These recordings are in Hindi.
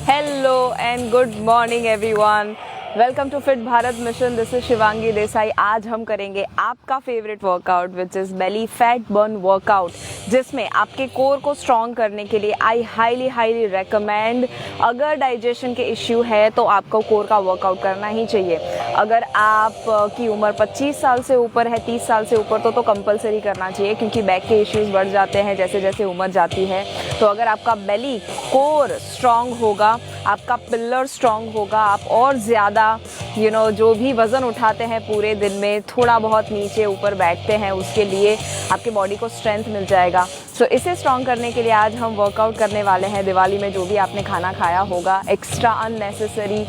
Hello and good morning everyone. Welcome to fit Bharat mission. This is Shivangi Desai. आज हम करेंगे आपका favourite workout which is belly fat burn workout, जिसमें आपके कोर को स्ट्रॉन्ग करने के लिए आई हाईली रेकमेंड, अगर डाइजेशन के इश्यू है तो आपको कोर का वर्कआउट करना ही चाहिए. अगर आप की उम्र 25 साल से ऊपर है, 30 साल से ऊपर, तो कंपलसरी करना चाहिए, क्योंकि बैक के इश्यूज बढ़ जाते हैं जैसे जैसे उम्र जाती है. तो अगर आपका बेली कोर स्ट्रॉन्ग होगा, आपका पिलर स्ट्रॉन्ग होगा, आप और ज़्यादा जो भी वज़न उठाते हैं पूरे दिन में, थोड़ा बहुत नीचे ऊपर बैठते हैं, उसके लिए आपके बॉडी को स्ट्रेंथ मिल जाएगा. सो इसे स्ट्रॉन्ग करने के लिए आज हम वर्कआउट करने वाले हैं. दिवाली में जो भी आपने खाना खाया होगा, एक्स्ट्रा अननेसेसरी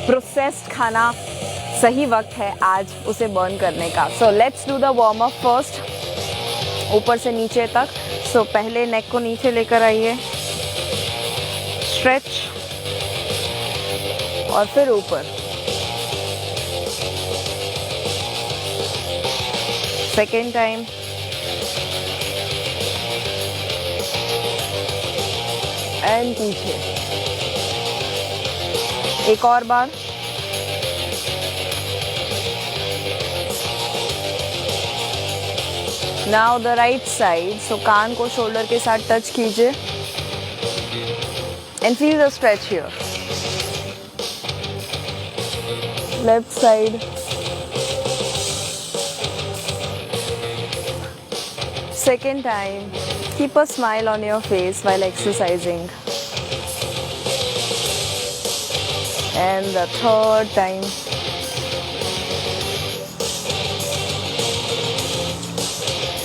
प्रोसेस्ड खाना, सही वक्त है आज उसे बर्न करने का. So let's do the warm up first, ऊपर से नीचे तक. सो पहले नेक को नीचे लेकर आइए, स्ट्रेच, और फिर ऊपर. सेकेंड टाइम, एंड पीछे. एक और बार. Now the right side. So कान को शोल्डर के साथ टच कीजिए and feel the stretch here. Left side. Second time, keep a smile on your face while exercising. And the third time.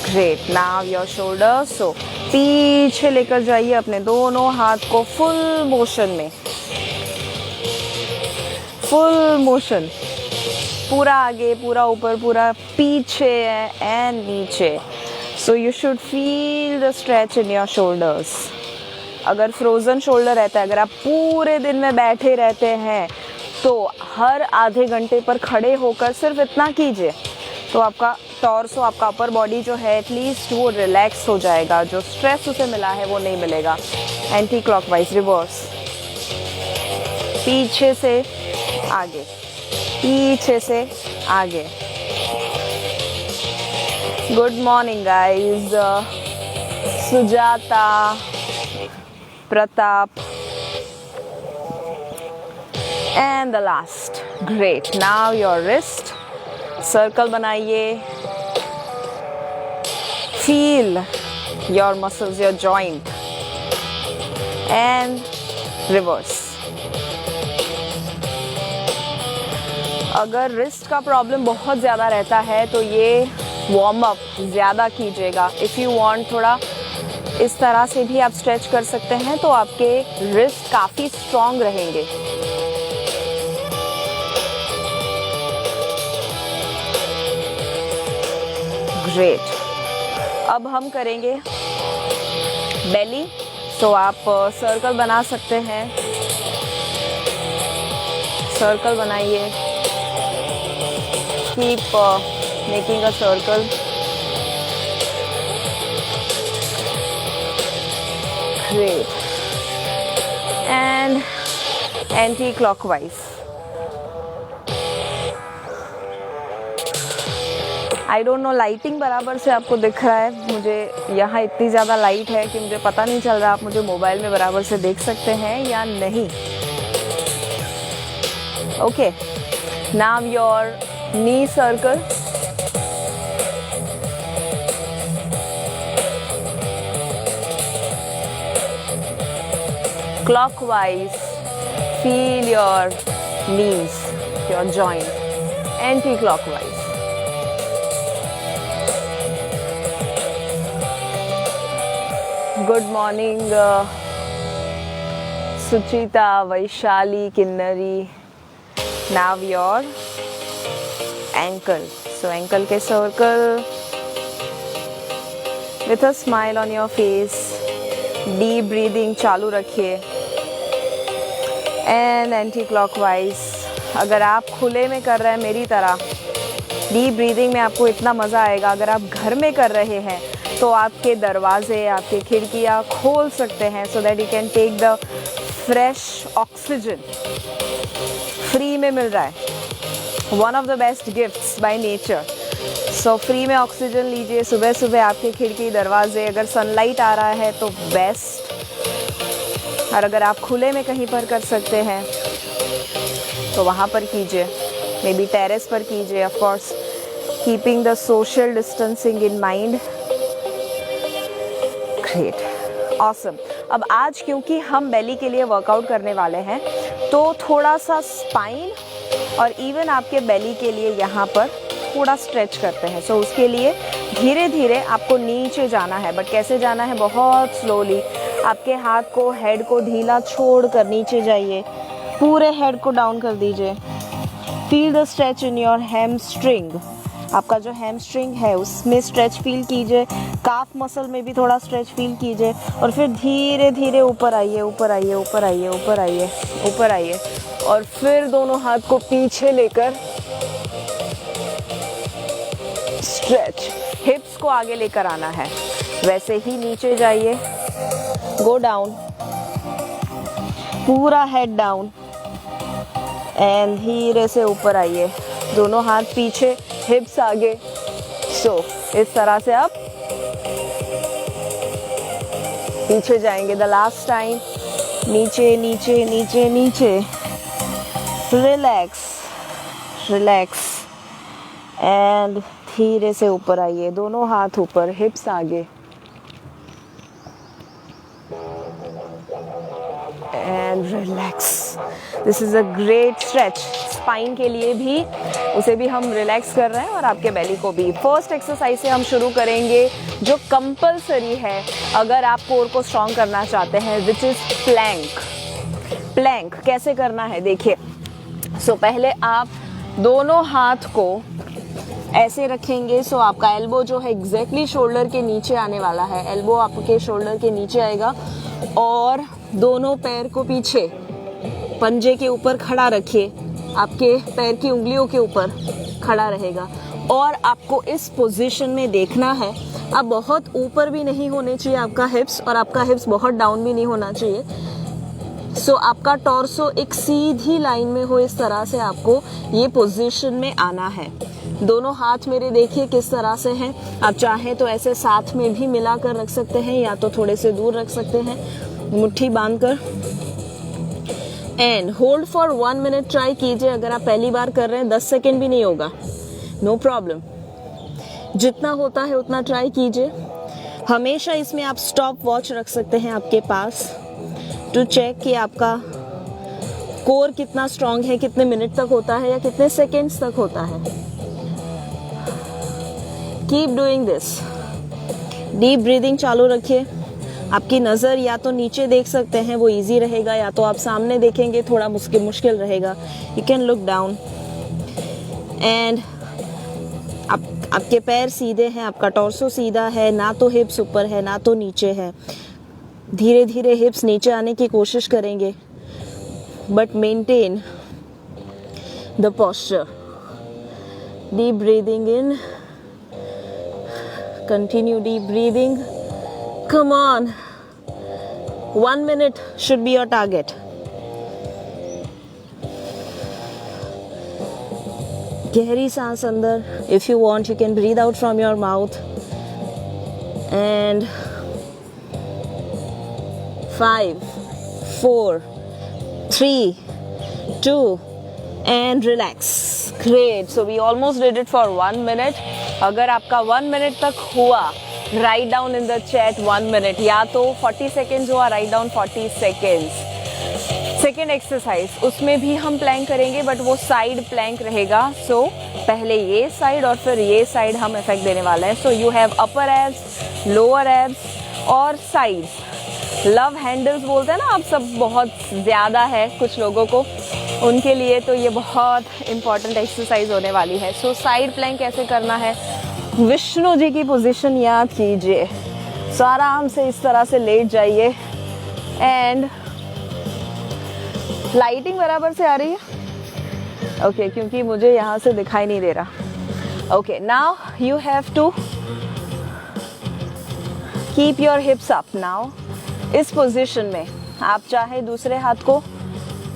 Great. Now your shoulders. So पीछे लेकर जाइए अपने दोनों हाथ को फुल मोशन में. Full motion. पूरा आगे, पूरा ऊपर, पूरा पीछे एंड नीचे. So you should feel the stretch in your shoulders. अगर फ्रोज़न शोल्डर रहता है, अगर आप पूरे दिन में बैठे रहते हैं, तो हर आधे घंटे पर खड़े होकर सिर्फ इतना कीजिए, तो आपका टॉर्सो, आपका अपर बॉडी जो है, एटलीस्ट वो रिलैक्स हो जाएगा. जो स्ट्रेस उसे मिला है वो नहीं मिलेगा. Anti clockwise, reverse. पीछे से आगे, पीछे से आगे. Good morning guys. Sujata, Pratap, and the last. Great. Now your wrist. Circle बनाइए. Feel your muscles, your joint, and reverse. अगर रिस्ट का प्रॉब्लम बहुत ज़्यादा रहता है तो ये वार्म अप ज़्यादा कीजिएगा. इफ़ यू वांट, थोड़ा इस तरह से भी आप स्ट्रेच कर सकते हैं, तो आपके रिस्ट काफ़ी स्ट्रॉन्ग रहेंगे. ग्रेट. अब हम करेंगे बेली. तो आप सर्कल बना सकते हैं. सर्कल बनाइए. Keep making a circle. Great. And anti-clockwise. I don't know lighting बराबर से आपको दिख रहा है. मुझे यहाँ इतनी ज़्यादा लाइट है कि मुझे पता नहीं चल रहा आप मुझे मोबाइल में बराबर से देख सकते हैं या नहीं. Okay. Now your knee circle. Clockwise. Feel your knees, your joint. Anti-clockwise. Good morning, Suchita, Vaishali, Kinnari. Now your ankle. So ankle के circle with a smile on your face. Deep breathing चालू रखिए. And anti-clockwise. अगर आप खुले में कर रहे हैं मेरी तरह, डीप ब्रीदिंग में आपको इतना मज़ा आएगा. अगर आप घर में कर रहे हैं तो आपके दरवाजे, आपके खिड़कियाँ खोल सकते हैं, so that you can take the fresh oxygen free में मिल रहा है, one of the best gifts by nature. So free में ऑक्सीजन लीजिए सुबह सुबह, आपके खिड़की दरवाजे, अगर सनलाइट आ रहा है तो बेस्ट, और अगर आप खुले में कहीं पर कर सकते हैं तो वहाँ पर कीजिए, मे बी टेरेस पर कीजिए, of course keeping the social distancing in mind. Great, awesome. अब आज क्योंकि हम बेली के लिए वर्कआउट करने वाले हैं तो थोड़ा सा स्पाइन और इवन आपके बेली के लिए यहाँ पर थोड़ा स्ट्रेच करते हैं। सो उसके लिए धीरे धीरे आपको नीचे जाना है, बट कैसे जाना है, बहुत स्लोली। आपके हाथ को, हेड को ढीला छोड़ कर नीचे जाइए, पूरे हेड को डाउन कर दीजिए। Feel the stretch in your hamstring, आपका जो हैमस्ट्रिंग है उसमें स्ट्रेच फील कीजिए, काफ मसल में भी थोड़ा स्ट्रेच फील कीजिए, और फिर धीरे धीरे ऊपर आइए, ऊपर आइए, ऊपर आइए, ऊपर आइए, ऊपर आइए, और फिर दोनों हाथ को पीछे लेकर स्ट्रेच, हिप्स को आगे लेकर आना है। वैसे ही नीचे जाइए, गो डाउन, पूरा हेड डाउन, एंड धीरे से ऊपर आइए, दोनों हाथ पीछे, हिप्स आगे। सो इस तरह से आप पीछे जाएंगे। द लास्ट टाइम, नीचे नीचे नीचे नीचे, रिलैक्स रिलैक्स, एंड धीरे से ऊपर आइए, दोनों हाथ ऊपर, हिप्स आगे, and relax. This is a great stretch, spine के लिए भी, उसे भी हम रिलैक्स कर रहे हैं और आपके बेली को भी। फर्स्ट एक्सरसाइज से हम शुरू करेंगे जो कंपलसरी है अगर आप कोर को स्ट्रॉन्ग करना चाहते हैं, विच इज़ प्लैंक। प्लैंक कैसे करना है देखिए। सो पहले आप दोनों हाथ को ऐसे रखेंगे, सो आपका एल्बो जो है एग्जैक्टली शोल्डर के नीचे आने वाला है, एल्बो आपके शोल्डर के नीचे आएगा, और दोनों पैर को पीछे पंजे के ऊपर खड़ा रखिए, आपके पैर की उंगलियों के ऊपर खड़ा रहेगा, और आपको इस पोजीशन में देखना है। अब बहुत ऊपर भी नहीं होने चाहिए आपका हिप्स, और आपका हिप्स बहुत डाउन भी नहीं होना चाहिए। सो आपका टॉर्सो एक सीधी लाइन में हो, इस तरह से आपको ये पोजीशन में आना है। दोनों हाथ मेरे देखिए किस तरह से हैं। आप चाहें तो ऐसे साथ में भी मिला कर रख सकते हैं, या तो थोड़े से दूर रख सकते हैं, मुट्ठी बांधकर। And hold for 1 minute try कीजिए। अगर आप पहली बार कर रहे हैं 10 सेकेंड भी नहीं होगा, नो प्रॉब्लम, जितना होता है उतना ट्राई कीजिए। हमेशा इसमें आप स्टॉप वॉच रख सकते हैं आपके पास, टू चेक कि आपका कोर कितना स्ट्रांग है, कितने मिनट तक होता है या कितने सेकेंड्स तक होता है। Keep doing this. Deep breathing चालू रखिए। आपकी नज़र या तो नीचे देख सकते हैं, वो इजी रहेगा, या तो आप सामने देखेंगे, थोड़ा मुश्किल रहेगा। You can look down, and आपके पैर सीधे हैं, आपका टॉर्सो सीधा है, ना तो हिप्स ऊपर है ना तो नीचे है। धीरे धीरे हिप्स नीचे आने की कोशिश करेंगे, but maintain the posture. Deep breathing in, continue deep breathing, come on, 1 minute should be your target. गहरी सांस अंदर, if you want you can breathe out from your mouth, and 5 4 3 2 and relax. Great. So we almost did it for 1 minute. अगर आपका 1 minute तक हुआ, write down in the chat 1 minute, या तो 40 सेकेंड्स हुआ, write down 40 seconds. Second exercise, उसमें भी हम प्लैंक करेंगे, बट वो साइड प्लैंक रहेगा। सो पहले ये साइड और फिर ये साइड हम इफेक्ट देने वाले हैं। सो you have upper abs, lower abs और साइड्स। लव हैंडल्स बोलते हैं ना आप सब, बहुत ज़्यादा है कुछ लोगों को, उनके लिए तो ये बहुत इंपॉर्टेंट एक्सरसाइज होने वाली है। सो साइड प्लैंक कैसे करना है, विष्णु जी की पोजीशन याद कीजिए। सो आराम से इस तरह से लेट जाइए, एंड लाइटिंग बराबर से आ रही है, ओके, क्योंकि मुझे यहाँ से दिखाई नहीं दे रहा। Okay, now you have to keep your hips up. Now इस पोजीशन में आप चाहे दूसरे हाथ को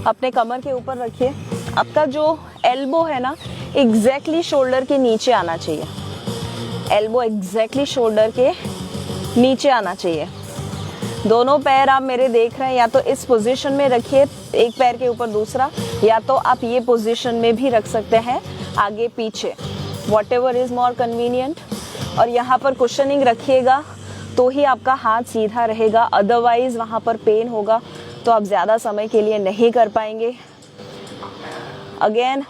अपने कमर के ऊपर रखिए। आपका जो एल्बो है ना एग्जैक्टली शोल्डर के नीचे आना चाहिए। एल्बो एग्जैक्टली शोल्डर के नीचे आना चाहिए। दोनों पैर आप मेरे देख रहे हैं, या तो इस पोजीशन में रखिए, एक पैर के ऊपर दूसरा, या तो आप ये पोजीशन में भी रख सकते हैं, आगे पीछे, व्हाटएवर इज मोर कन्वीनियंट। और यहाँ पर कुशनिंग रखिएगा तो ही आपका हाथ सीधा रहेगा, अदरवाइज वहाँ पर पेन होगा तो आप ज़्यादा समय के लिए नहीं कर पाएंगे। Again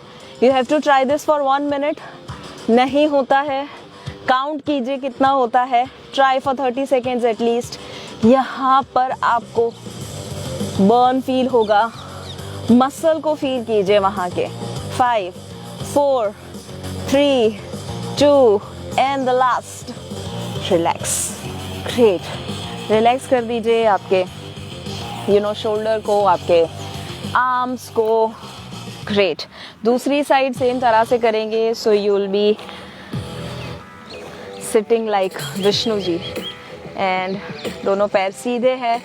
you have to try this for 1 minute. नहीं होता है, काउंट कीजिए कितना होता है, ट्राई फॉर 30 सेकेंड्स एटलीस्ट। यहाँ पर आपको बर्न फील होगा, मसल को फील कीजिए वहाँ के। 5 4 3 2 and the last, relax. Great, relax कर दीजिए आपके शोल्डर को, आपके आर्म्स को। ग्रेट, दूसरी साइड सेम तरह से करेंगे। So you will be sitting like Vishnu ji and दोनों पैर सीधे हैं।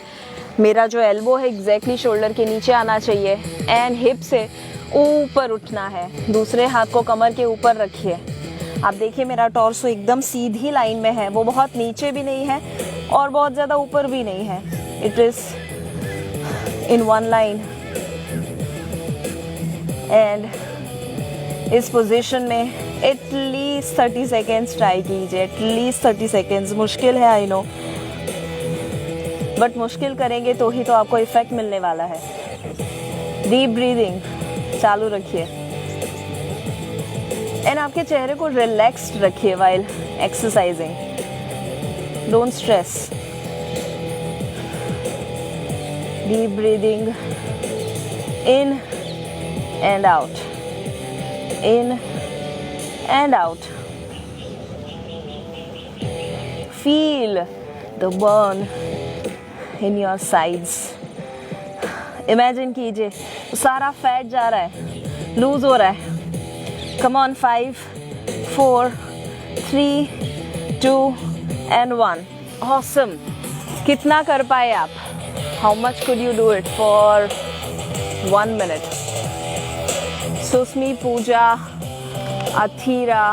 मेरा जो एल्बो है एग्जैक्टली शोल्डर के नीचे आना चाहिए एंड हिप से ऊपर उठना है। दूसरे हाथ को कमर के ऊपर रखिए। आप देखिए मेरा टॉर्सो एकदम सीधी लाइन में है, वो बहुत नीचे भी नहीं है और बहुत ज़्यादा ऊपर भी नहीं है। It is in one line. And इस पोजीशन में एटलीस्ट 30 सेकेंड्स ट्राई कीजिए, एटलीस्ट 30 सेकेंड्स। मुश्किल है आई नो, बट मुश्किल करेंगे तो ही तो आपको इफेक्ट मिलने वाला है। डीप ब्रीदिंग चालू रखिए एंड आपके चेहरे को रिलैक्स्ड रखिए while exercising. Don't stress. Deep breathing in and out, in and out. Feel the burn in your sides. Imagine कीजिए सारा फैट जा रहा है, लूज हो रहा है। Come on, 5 4 3 2 and 1. Awesome. कितना कर पाए आप? How much could you do it for 1 minute? Susmi, Puja, Athira,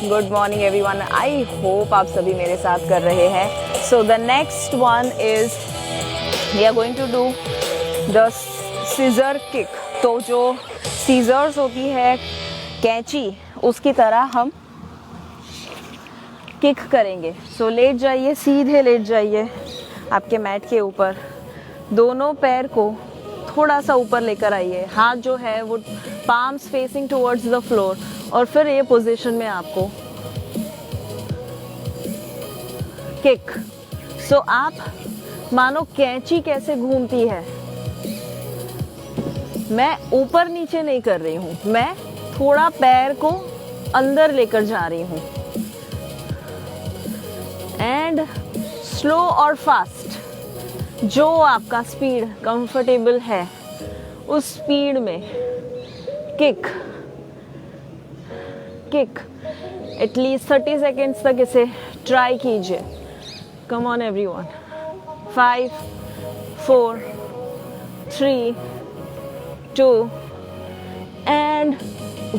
good morning everyone. I hope आप सभी मेरे साथ कर रहे हैं। So the next one is we are going to do the scissor kick. तो जो सीजर्स होती है कैंची, उसकी तरह हम किक करेंगे। सो लेट जाइए, सीधे लेट जाइए आपके मैट के ऊपर। दोनों पैर को थोड़ा सा ऊपर लेकर आइए, हाथ जो है वो palms facing towards the floor, और फिर ये पोजीशन में आपको किक। सो आप मानो कैंची कैसे घूमती है, मैं ऊपर नीचे नहीं कर रही हूँ, मैं थोड़ा पैर को अंदर लेकर जा रही हूँ। एंड स्लो और फास्ट, जो आपका स्पीड कंफर्टेबल है उस स्पीड में किक किक। एटलीस्ट 30 सेकेंड्स तक इसे ट्राई कीजिए। Come on everyone. 5 4 3 2 and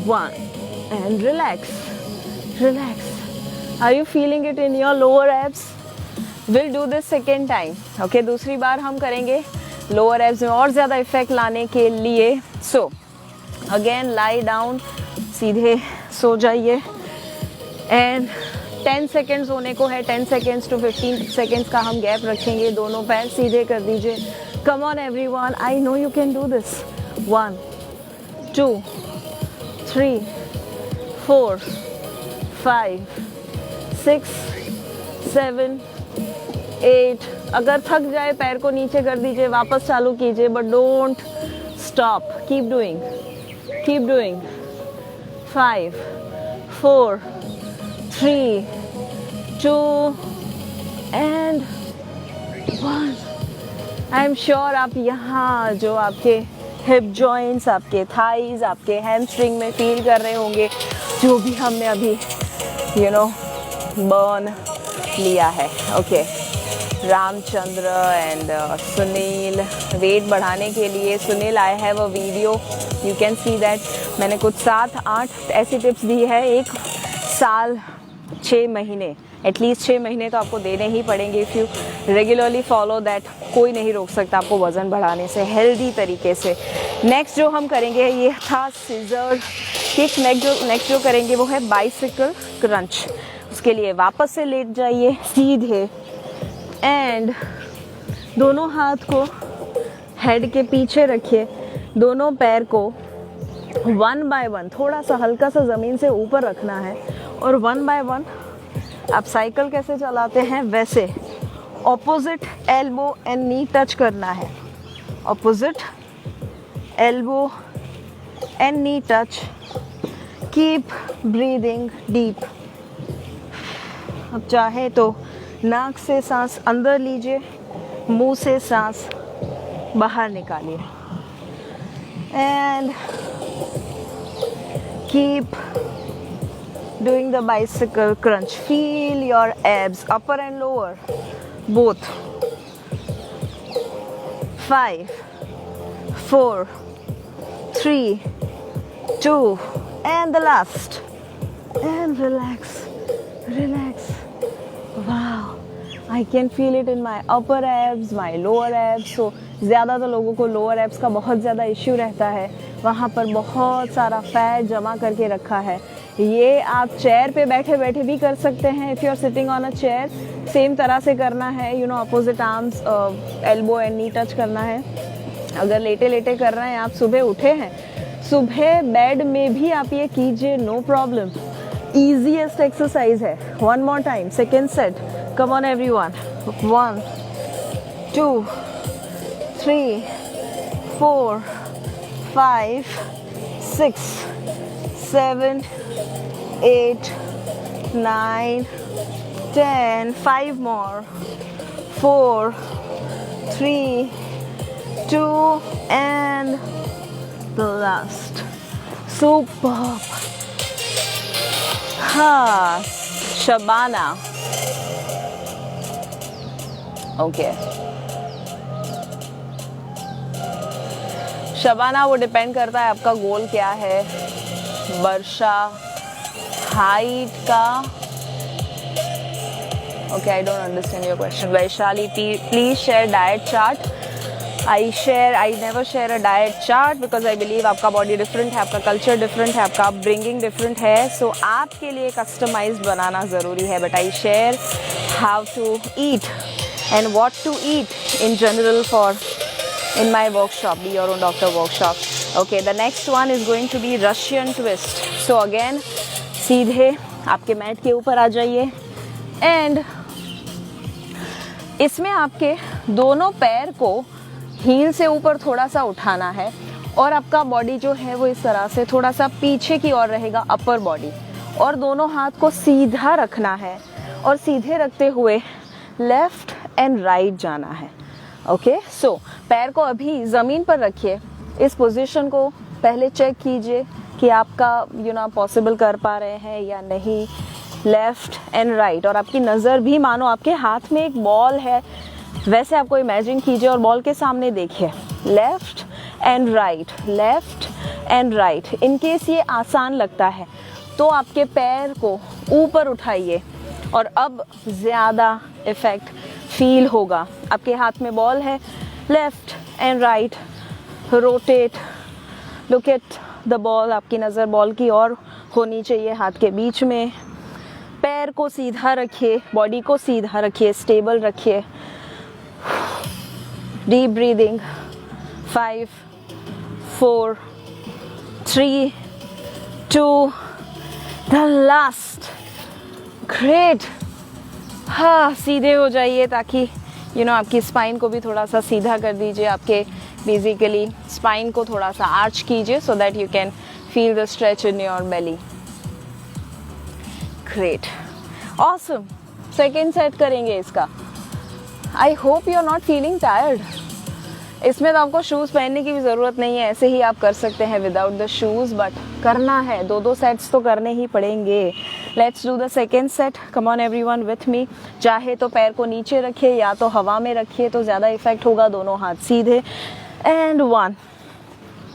1 and relax. Are you feeling it in your lower abs? We'll do this second time. Okay, दूसरी बार हम करेंगे लोअर एब्स में और ज़्यादा इफेक्ट लाने के लिए। सो अगेन लाई डाउन, सीधे सो जाइए एंड 10 सेकेंड्स होने को है। 10 सेकेंड्स टू 15 सेकेंड्स का हम गैप रखेंगे। दोनों पैर सीधे कर दीजिए। Come on everyone, I know you can do this. 1 2 3 4 5 6 7 8। अगर थक जाए पैर को नीचे कर दीजिए, वापस चालू कीजिए, but don't stop, keep doing 5 4 3 2 and 1। I am sure आप यहाँ जो आपके हिप जॉइंट्स, आपके थाइज, आपके हैमस्ट्रिंग में फील कर रहे होंगे जो भी हमने अभी बर्न लिया है। Okay, Ramchandra and Sunil weight बढ़ाने के लिए। Sunil, I have a video, you can see that. मैंने कुछ 7-8 ऐसी टिप्स दी है, 1 साल 6 महीने, एटलीस्ट 6 महीने तो आपको देने ही पड़ेंगे। If you regularly follow that, कोई नहीं रोक सकता आपको वज़न बढ़ाने से हेल्दी तरीके से। नेक्स्ट जो हम करेंगे, ये था सीजर किक। नेक्स्ट जो करेंगे वो है बाइसिकल क्रंच। उसके लिए वापस से लेट जाइए सीधे एंड दोनों हाथ को हेड के पीछे रखिए। दोनों पैर को 1 बाय 1 थोड़ा सा हल्का सा ज़मीन से ऊपर रखना है और 1 बाय 1 आप साइकिल कैसे चलाते हैं वैसे opposite elbow and knee touch करना है। Opposite elbow and knee touch. Keep breathing deep. अब चाहे तो नाक से सांस अंदर लीजिए, मुंह से सांस बाहर निकालिए and keep doing the bicycle crunch. Feel your abs, upper and lower, both. 5, 4, 3, 2, and the last. And relax, relax. Wow, I can feel it in my upper abs, my lower abs. So ज़्यादातर लोगों को लोअर एब्स का बहुत ज़्यादा इश्यू रहता है, वहाँ पर बहुत सारा फैट जमा करके रखा है। ये आप चेयर पे बैठे बैठे भी कर सकते हैं। If you are sitting on a chair, same तरह से करना है, you know, opposite arms, elbow and knee touch करना है। अगर लेटे लेटे कर रहे हैं, आप सुबह उठे हैं, सुबह बेड में भी आप ये कीजिए, नो प्रॉब्लम। ईजीएस्ट एक्सरसाइज है। 1 more time, second set, come on everyone. 1, 2, 3, 4, 5, 6, 7, 8, 9, 10. 5 more. 4, 3, 2, and the last. Superb. हाँ, शबाना। ओके, शबाना वो डिपेंड करता है आपका गोल क्या है। वर्षा, हाइट का, okay, I don't understand your question. Vaishali, please share diet chart. I never share a diet chart because I believe आपका बॉडी डिफरेंट है, आपका कल्चर डिफरेंट है, आपका अपब्रिंगिंग डिफरेंट है, सो आपके लिए कस्टमाइज बनाना ज़रूरी है। But I share how to eat and what to eat in general for in my workshop, Be Your Own Doctor workshop. Okay, the next one is going to be Russian twist. So again, सीधे आपके मैट के ऊपर आ जाइए एंड इसमें आपके दोनों पैर को हील से ऊपर थोड़ा सा उठाना है और आपका बॉडी जो है वो इस तरह से थोड़ा सा पीछे की ओर रहेगा, अपर बॉडी, और दोनों हाथ को सीधा रखना है और सीधे रखते हुए लेफ्ट एंड राइट जाना है। ओके, सो पैर को अभी ज़मीन पर रखिए। इस पोजीशन को पहले चेक कीजिए कि आपका पॉसिबल कर पा रहे हैं या नहीं। लेफ्ट एंड राइट, और आपकी नज़र भी मानो आपके हाथ में एक बॉल है वैसे आपको इमेजिन कीजिए और बॉल के सामने देखिए। Left and right, left and right. In case ये आसान लगता है तो आपके पैर को ऊपर उठाइए और अब ज़्यादा इफ़ेक्ट फील होगा। आपके हाथ में बॉल है, left and right, rotate, look at the ball. आपकी नज़र बॉल की ओर होनी चाहिए, हाथ के बीच में। पैर को सीधा रखिए, बॉडी को सीधा रखिए, स्टेबल रखिए। Deep breathing. 5, 4, 3, 2, the last. Great. हाँ, सीधे हो जाइए ताकि आपकी स्पाइन को भी थोड़ा सा सीधा कर दीजिए। आपके बेसिकली स्पाइन को थोड़ा सा आर्च कीजिए so that you can feel the stretch in your belly. Great, awesome. Second set करेंगे इसका। I hope you are not feeling tired. इसमें तो आपको शूज़ पहनने की भी ज़रूरत नहीं है, ऐसे ही आप कर सकते हैं विदाउट द शूज़, बट करना है, 2 सेट्स तो करने ही पड़ेंगे। Let's do the second set. Come on everyone with me. चाहे तो पैर को नीचे रखिए या तो हवा में रखिए तो ज़्यादा इफेक्ट होगा, दोनों हाथ सीधे। And 1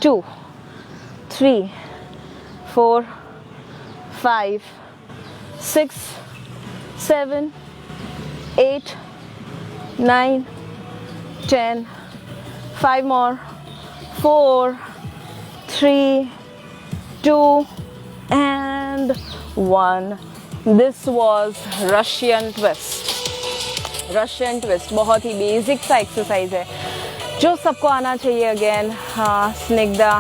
2 3 4 5 6 7 8 9 10 5 more 4 3 2 and 1. This was Russian twist. Russian twist बहुत ही बेसिक सा एक्सरसाइज है जो सबको आना चाहिए। अगेन हाँ, Snigdha,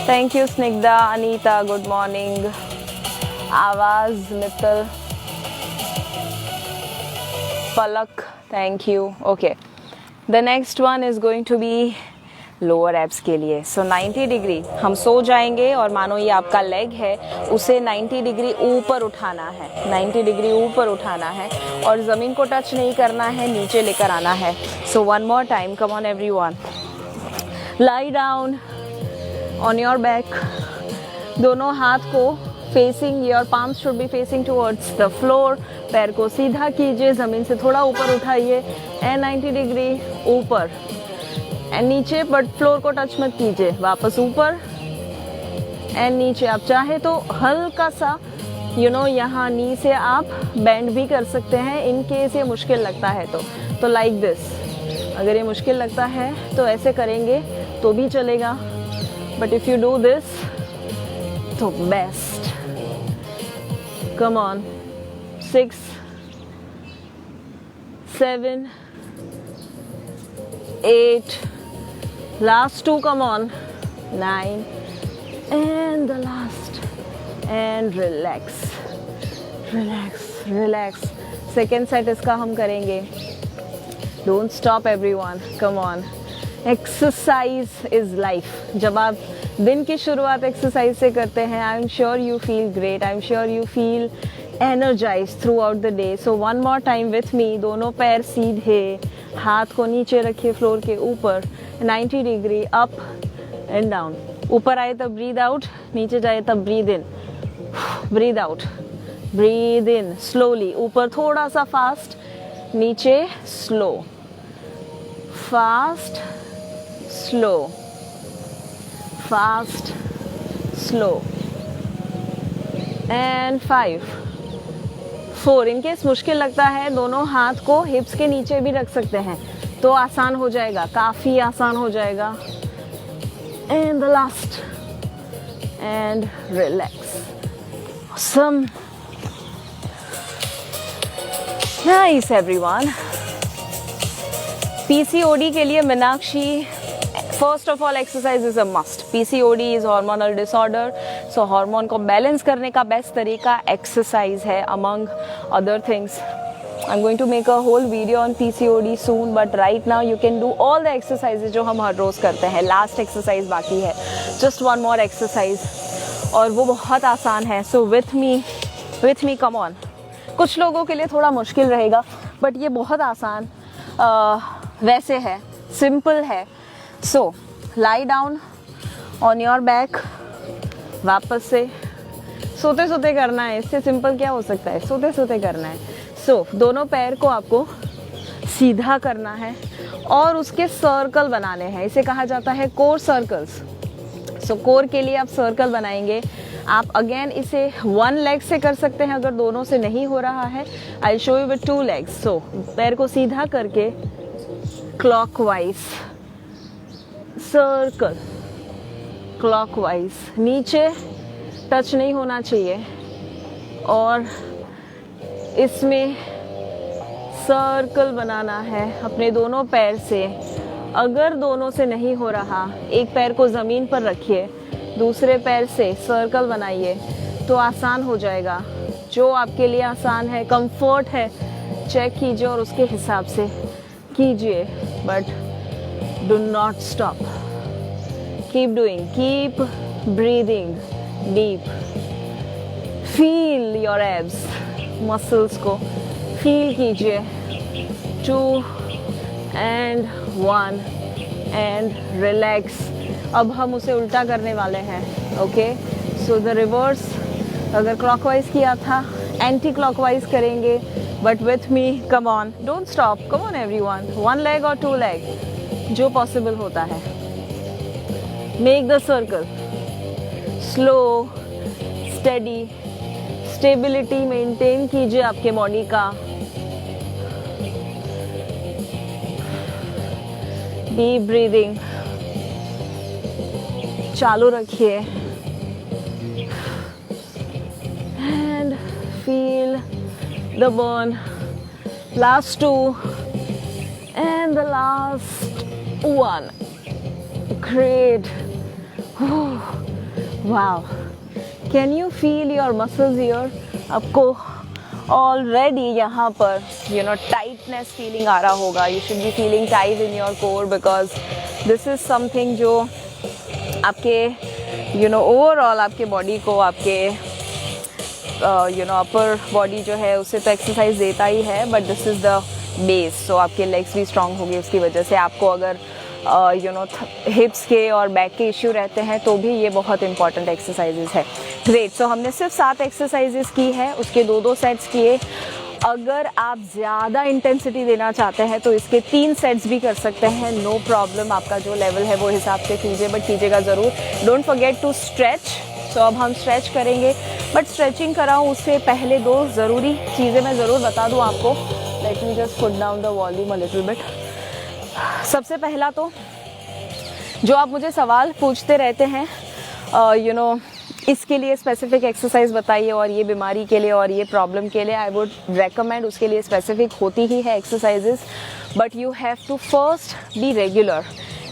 thank you Snigdha. Anita good morning. आवाज़, Mittal, Palak, thank you. Okay, the next one is going to be lower abs के लिए। सो 90 डिग्री हम सो जाएंगे और मानो ये आपका लेग है, उसे 90 डिग्री ऊपर उठाना है, 90 डिग्री ऊपर उठाना है और ज़मीन को टच नहीं करना है, नीचे लेकर आना है। सो 1 more time, come on everyone. Lie down on your back, दोनों हाथ को facing, your palms should be facing towards the floor. पैर को सीधा कीजिए, ज़मीन से थोड़ा ऊपर उठाइए एंड 90 डिग्री ऊपर एंड नीचे, बट फ्लोर को टच मत कीजिए। वापस ऊपर एंड नीचे। आप चाहे तो हल्का सा यहाँ नी से आप बेंड भी कर सकते हैं, इन केस ये मुश्किल लगता है तो लाइक दिस। अगर ये मुश्किल लगता है तो ऐसे करेंगे तो भी चलेगा, but if you do this तो best. Come on, 6 7 8, last 2, come on, 9 and the last, and relax relax relax। Second set इसका हम करेंगे। Don't stop everyone, come on. Exercise is life. जब आप दिन की शुरुआत एक्सरसाइज से करते हैं, I am sure you feel great, I am sure you feel energise throughout the day. So 1 more time with me. दोनों पैर सीधे, हाथ को नीचे रखिए फ्लोर के ऊपर, 90 डिग्री अप एंड डाउन। ऊपर आए तब ब्रीद आउट, नीचे जाए तब breathe in, breathe out, breathe in slowly. ऊपर थोड़ा सा फास्ट, नीचे slow, fast slow, fast slow. And 5 4। In case मुश्किल लगता है, दोनों हाथ को हिप्स के नीचे भी रख सकते हैं तो आसान हो जाएगा, काफ़ी आसान हो जाएगा। And the last, and relax. Awesome, nice everyone. PCOD के लिए Meenakshi, first of all exercise is a must. PCOD is hormonal disorder, so hormone को बैलेंस करने का बेस्ट तरीका एक्सरसाइज है, among other things. I am going to make a whole video on PCOD soon, but right now you can do all the exercises जो हम हर रोज़ करते हैं। लास्ट एक्सरसाइज बाकी है, जस्ट 1 more एक्सरसाइज, और वो बहुत आसान है। So with me come on. कुछ लोगों के लिए थोड़ा मुश्किल रहेगा, बट ये बहुत आसान वैसे है, सिंपल है। So lie down on your back, वापस से सोते सोते करना है, इससे सिंपल क्या हो सकता है, सोते सोते करना है। सो दोनों पैर को आपको सीधा करना है और उसके सर्कल बनाने हैं, इसे कहा जाता है कोर सर्कल्स। सो कोर के लिए आप सर्कल बनाएंगे। आप अगेन इसे 1 leg से कर सकते हैं, अगर दोनों से नहीं हो रहा है I show you with 2 legs। सो पैर को सीधा करके क्लॉकवाइज सर्कल, क्लॉकवाइज, नीचे टच नहीं होना चाहिए और इसमें सर्कल बनाना है अपने दोनों पैर से। अगर दोनों से नहीं हो रहा, एक पैर को ज़मीन पर रखिए, दूसरे पैर से सर्कल बनाइए तो आसान हो जाएगा। जो आपके लिए आसान है, कंफर्ट है, चेक कीजिए और उसके हिसाब से कीजिए, but do not stop, keep doing, keep breathing deep. Feel your abs, muscles को फील कीजिए। 2 and 1 एंड रिलैक्स। अब हम उसे उल्टा करने वाले हैं। ओके, सो द रिवर्स, अगर क्लॉकवाइज किया था एंटी क्लॉकवाइज करेंगे, but with me, come on, don't stop, come on everyone, 1 leg और 2 लेग, जो पॉसिबल होता है। Make the circle slow, steady, stability maintain कीजिए आपके बॉडी का। डीप ब्रीदिंग चालू रखिए and feel the burn. Last 2 and the last 1। Great. Wow, can you feel your muscles here? आपको ऑलरेडी यहाँ पर टाइटनेस फीलिंग आ रहा होगा। You should be feeling tight in your core because this is something जो आपके ओवरऑल आपके बॉडी को, आपके अपर बॉडी जो है उसे तो एक्सरसाइज देता ही है, but this is the base. So आपके लेग्स भी स्ट्रांग होंगे उसकी वजह से। आपको अगर हिप्स के और बैक के इश्यू रहते हैं तो भी ये बहुत इंपॉर्टेंट एक्सरसाइजेज है। ग्रेट। सो हमने सिर्फ 7 एक्सरसाइजेज की है, उसके 2-2 सेट्स किए। अगर आप ज़्यादा इंटेंसिटी देना चाहते हैं तो इसके 3 सेट्स भी कर सकते हैं, नो प्रॉब्लम। आपका जो लेवल है वो हिसाब से कीजिए, बट कीजिएगा ज़रूर। Don't forget to stretch. So अब हम स्ट्रेच करेंगे, बट स्ट्रेचिंग कराऊँ उससे पहले 2 ज़रूरी चीज़ें मैं ज़रूर बता दूँ आपको। Let me just put down the volume a little bit. सबसे पहला तो जो आप मुझे सवाल पूछते रहते हैं, इसके लिए स्पेसिफिक एक्सरसाइज बताइए, और ये बीमारी के लिए और ये प्रॉब्लम के लिए, आई वुड रेकमेंड, उसके लिए स्पेसिफिक होती ही है exercises, but you have to first be regular.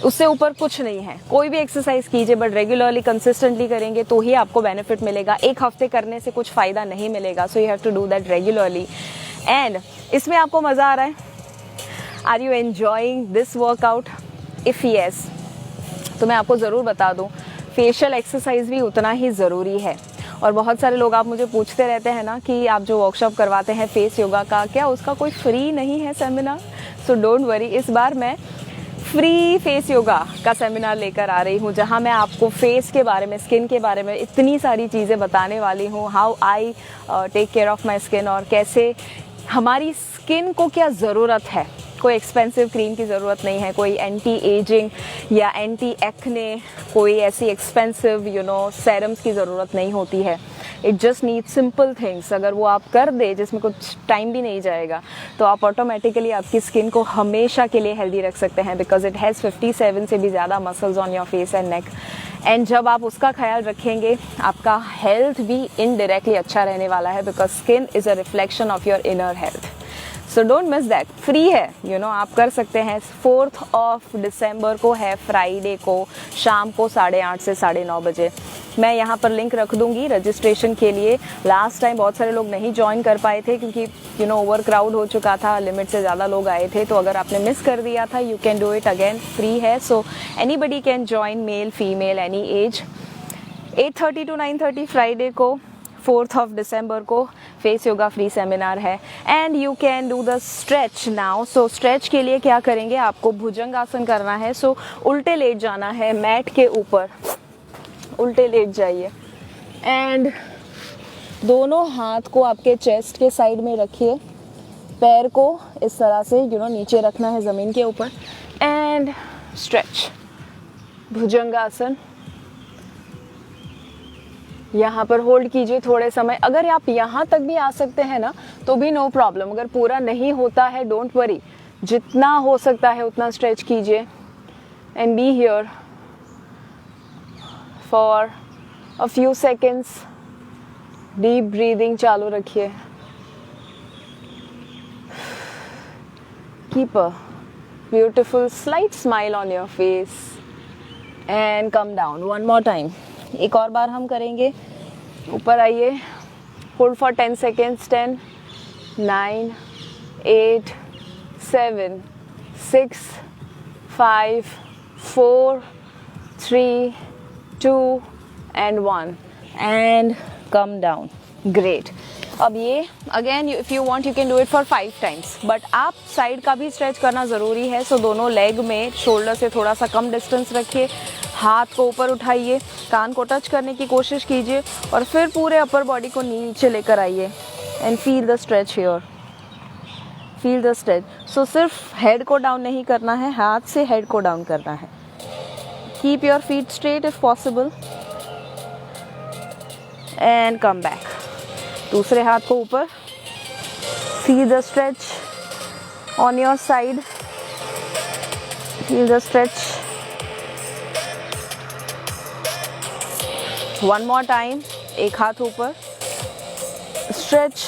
उससे ऊपर कुछ नहीं है। कोई भी एक्सरसाइज कीजिए बट रेगुलरली, कंसिस्टेंटली करेंगे तो ही आपको बेनिफिट मिलेगा। एक हफ्ते करने से कुछ फ़ायदा नहीं मिलेगा। So you have to do that regularly. And इसमें आपको मज़ा आ रहा है? Are you enjoying this workout? If yes, तो मैं आपको ज़रूर बता दूँ, फेशियल एक्सरसाइज भी उतना ही ज़रूरी है। और बहुत सारे लोग आप मुझे पूछते रहते हैं ना कि आप जो वर्कशॉप करवाते हैं फेस योगा का, क्या उसका कोई फ्री नहीं है सेमिनार? सो डोंट वरी, इस बार मैं फ्री फेस योगा का सेमिनार लेकर आ रही हूँ, जहाँ मैं आपको फेस के बारे में, स्किन के बारे में इतनी सारी चीज़ें बताने वाली हूँ। How I take care of my skin, और कैसे हमारी स्किन को क्या ज़रूरत है। कोई एक्सपेंसिव क्रीम की ज़रूरत नहीं है, कोई एंटी एजिंग या एंटी एक्ने, कोई ऐसी एक्सपेंसिव सेरम्स की ज़रूरत नहीं होती है। It just need simple things. अगर वो आप कर दे, जिसमें कुछ टाइम भी नहीं जाएगा, तो आप ऑटोमेटिकली आपकी स्किन को हमेशा के लिए हेल्दी रख सकते हैं, बिकॉज इट हैज़ 57 से भी ज़्यादा muscles on your face and neck. And जब आप उसका ख्याल रखेंगे, आपका हेल्थ भी इनडायरेक्टली अच्छा रहने वाला है, because skin is a reflection of your inner health. So don't miss that. Free है, आप कर सकते हैं। 4 दिसंबर को है, फ्राइडे को, शाम को 8:30 से 9:30 बजे। मैं यहाँ पर लिंक रख दूंगी रजिस्ट्रेशन के लिए। लास्ट टाइम बहुत सारे लोग नहीं ज्वाइन कर पाए थे क्योंकि ओवर क्राउड हो चुका था, लिमिट से ज़्यादा लोग आए थे। तो अगर आपने मिस कर दिया था, you can do it again, free है। So anybody can join, male female any age. 8:30 to 9:30 Friday को, 4 दिसंबर को फेस योगा फ्री सेमिनार है। And you can do the stretch now. So stretch के लिए क्या करेंगे, आपको भुजंग आसन करना है। सो उल्टे लेट जाना है मैट के ऊपर, उल्टे लेट जाइए एंड दोनों हाथ को आपके चेस्ट के साइड में रखिए, पैर को इस तरह से नीचे रखना है ज़मीन के ऊपर, एंड स्ट्रेच, भुजंग आसन। यहाँ पर होल्ड कीजिए थोड़े समय। अगर आप यहाँ तक भी आ सकते हैं ना तो भी नो प्रॉब्लम। अगर पूरा नहीं होता है, डोंट वरी, जितना हो सकता है उतना स्ट्रेच कीजिए and be here for a few seconds. Deep breathing चालू रखिए। Keep a beautiful slight smile on your face and come down. One more time, एक और बार हम करेंगे। ऊपर आइए, hold for 10 seconds. 10, 9, 8, 7, 6, 5, 4, 3, 2 and 1 and come down. Great. अब ये again if you want you can do it for 5 times, but आप साइड का भी स्ट्रेच करना ज़रूरी है। सो दोनों लेग में शोल्डर से थोड़ा सा कम डिस्टेंस रखिए, हाथ को ऊपर उठाइए, कान को टच करने की कोशिश कीजिए और फिर पूरे अपर बॉडी को नीचे लेकर आइए and feel the stretch here, feel the stretch. So सिर्फ हेड को डाउन नहीं करना है, हाथ से हेड को डाउन करना है। Keep your feet straight if possible and come back. दूसरे हाथ को ऊपर, feel the stretch on your side, feel the stretch. One more time, एक हाथ ऊपर, stretch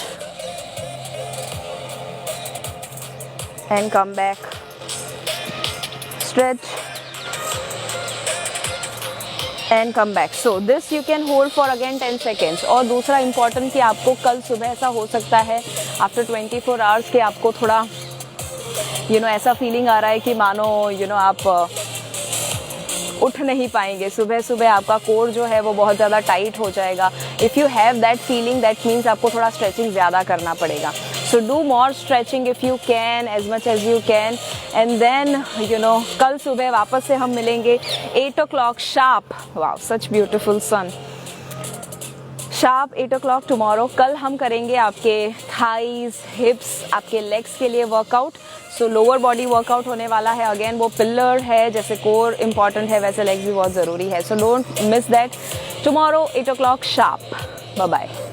and come back, stretch and come back. So this you can hold for again 10 seconds. और दूसरा इम्पॉर्टेंट कि आपको कल सुबह ऐसा हो सकता है आफ्टर 24 आवर्स कि आपको थोड़ा ऐसा फीलिंग आ रहा है कि मानो आप उठ नहीं पाएंगे। सुबह सुबह आपका कोर जो है वो बहुत ज़्यादा टाइट हो जाएगा। If you have that feeling, that means आपको थोड़ा स्ट्रेचिंग ज़्यादा करना पड़ेगा। So do more stretching if you can, as much as you can, and then कल सुबह वापस से हम मिलेंगे 8 o'clock sharp. Wow, such beautiful sun. Sharp 8 o'clock tomorrow. कल हम करेंगे आपके थाइज, हिप्स, आपके लेग्स के लिए वर्कआउट। सो लोअर बॉडी वर्कआउट होने वाला है। अगेन वो पिलर है, जैसे कोर इंपॉर्टेंट है वैसे लेग्स भी बहुत ज़रूरी है। So don't miss that. Tomorrow 8 o'clock sharp. Bye bye.